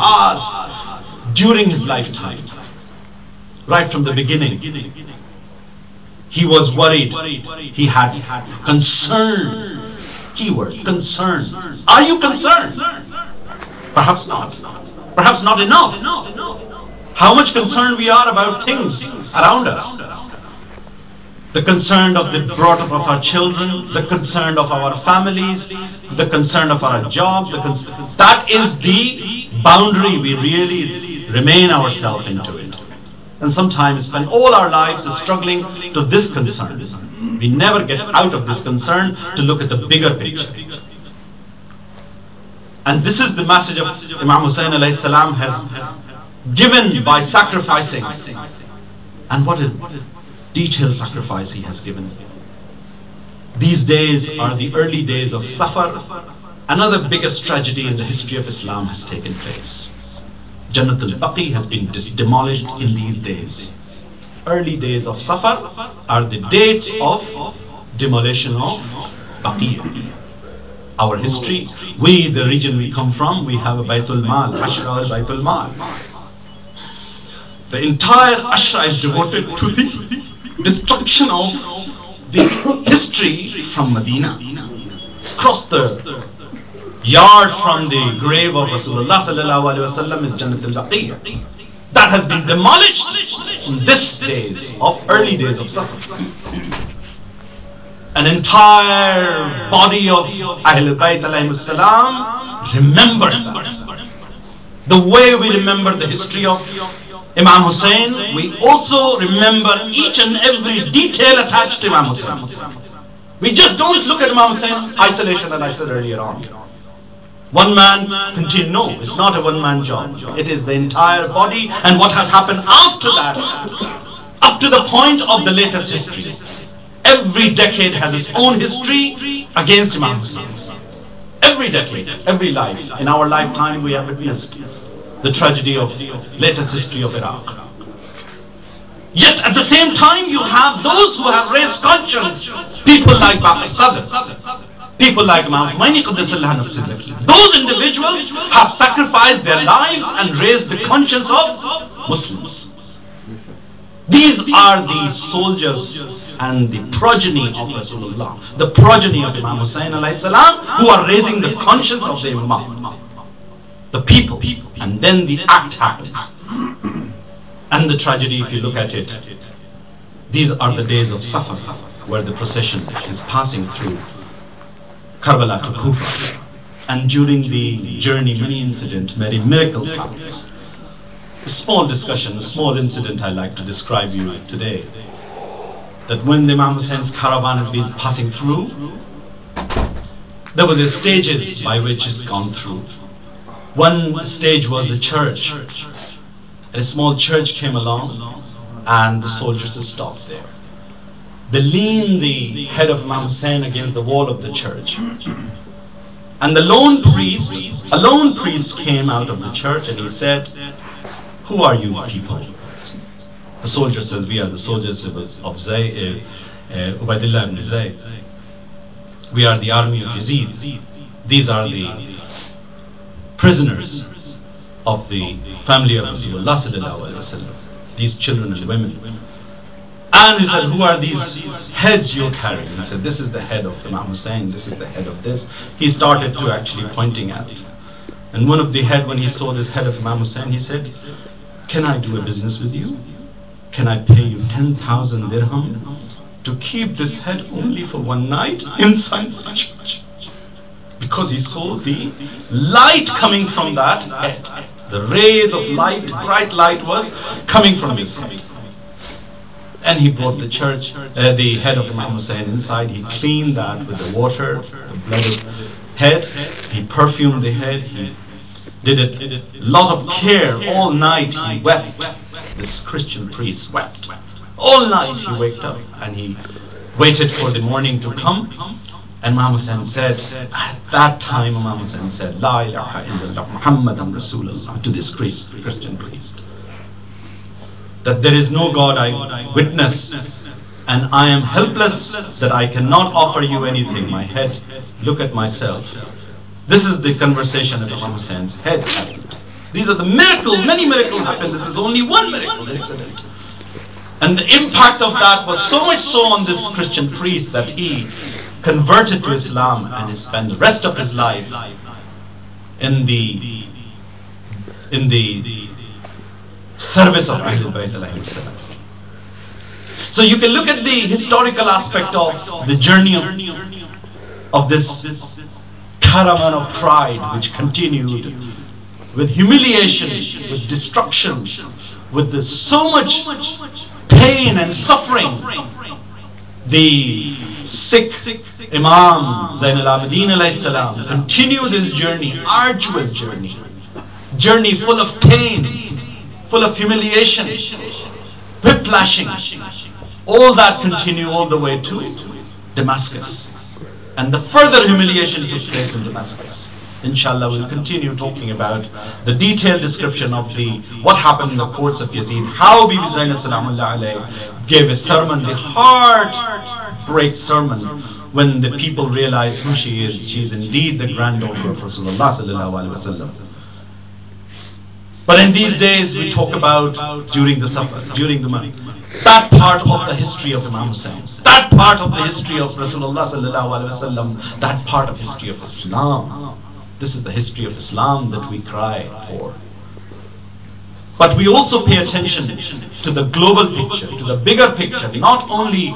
asked during his lifetime, right from the beginning. He was worried. He had concern. Keyword, concern. Are you concerned? Perhaps not. Perhaps not enough. How much concerned we are about things around us. The concern of the brought up of our children, the concern of our families, the concern of our job. That is the boundary we really remain ourselves into it. And sometimes spend all our lives struggling to this concern. We never get out of this concern to look at the bigger picture. And this is the message of Imam Hussain alayhi salam has given by sacrificing. And what a detailed sacrifice he has given. These days are the early days of Safar. Another biggest tragedy in the history of Islam has taken place. Jannat al-Baqi has been demolished in these days. Early days of Safar are the dates of demolition of Baqi. Our history, the region we come from, we have a Baytul Mal, Ashra al-Baytul Mal. The entire Ashra is devoted to the destruction of the history from Medina. Across the yard from the grave of Rasulullah sallallahu alaihi wasallam is Jannat al-Baqi. That has been demolished in this days of early days of Safar. An entire body of Ahlul Bayt alayhimus salam remembers that. The way we remember the history of Imam Hussain, we also remember each and every detail attached to Imam Hussain. We just don't look at Imam Hussain isolation, as I said earlier on. One man continue. No, it's not a one-man job. It is the entire body and what has happened after that, up to the point of the latest history. Every decade has its own history against Imam Hussain. Every decade, every life. In our lifetime we have witnessed the tragedy of latest history of Iraq. Yet at the same time you have those who have raised conscience. People like Bhai Saddiq. People like Imam Khomeini Qaddasallahu Nafsi. Those individuals have sacrificed their lives and raised the conscience of Muslims. These are the soldiers and the progeny of Rasulullah, the progeny of Imam Hussain alayhi salam, who are raising the conscience of the Imam, the people, and then the act happens. And the tragedy, if you look at it, these are the days of Safar, where the procession is passing through Karbala to Kufa. And during the journey, many incidents, many miracles happen. A small discussion, a small incident I'd like to describe you today. That when the Imam Hussein's caravan has been passing through, there were the stages by which it's gone through. One stage was the church. And a small church came along and the soldiers stopped there. They leaned the head of Imam Hussain against the wall of the church. And a lone priest came out of the church and he said, "Who are you people?" The soldier says, "We are the soldiers of Ubaidillah ibn Zayd. We are the army of Yazid. These are the prisoners of the family of Rasulullah sallallahu alaihi wasallam. These children and women." And he said, "Who are these heads you're carrying?" He said, "This is the head of Imam Hussain, this is the head of this." He started to actually pointing at it. And one of the head, when he saw this head of Imam Hussain, he said, "Can I do a business with you? Can I pay you 10,000 dirham to keep this head only for one night inside the church?" Because he saw the light coming from that head. The rays of light, bright light was coming from his head. And he brought the the head of Imam Hussain inside. He cleaned that with the water, the blood of head. He perfumed the head. He did a lot of care. All night he wept. This Christian priest wept. All night he waked up and he waited for the morning to come. And Imam Hussain said, at that time Imam Hussain said, "La ilaha illallah Muhammadan Rasulullah," to this Christian priest. That there is no God I witness, and I am helpless that I cannot offer you anything. My head, look at myself. This is the conversation that Imam Hussein's head had. These are the miracles. Many miracles happen. This is only one miracle, the incident. And the impact of that was so much so on this Christian priest that he converted to Islam and he spent the rest of his life in the service of Ahlul Bayt alayhi salam. So you can look at the historical aspect of the journey of this caravan of pride which continued with humiliation, with destruction, with so much pain and suffering. The Sikh Imam Zain al-Abidin alayhi salam continue this journey, arduous journey full of pain, full of humiliation, whiplashing. All that continue all the way to Damascus, and the further humiliation took place in Damascus. Inshallah, we'll continue talking about the detailed description of what happened in the courts of Yazid, how Bibi Zainab Salamullah alayhi gave a sermon, the heart-break sermon, when the people realized who she is. She is indeed the granddaughter of Rasulullah sallallahu alaihi wasallam. But in these days, we talk about during the month, that part of the history of Imam Hussein, that part of the history of Rasulullah sallallahu alaihi wasallam, that part of history of Islam. This is the history of Islam that we cry for. But we also pay attention to the global picture, to the bigger picture, not only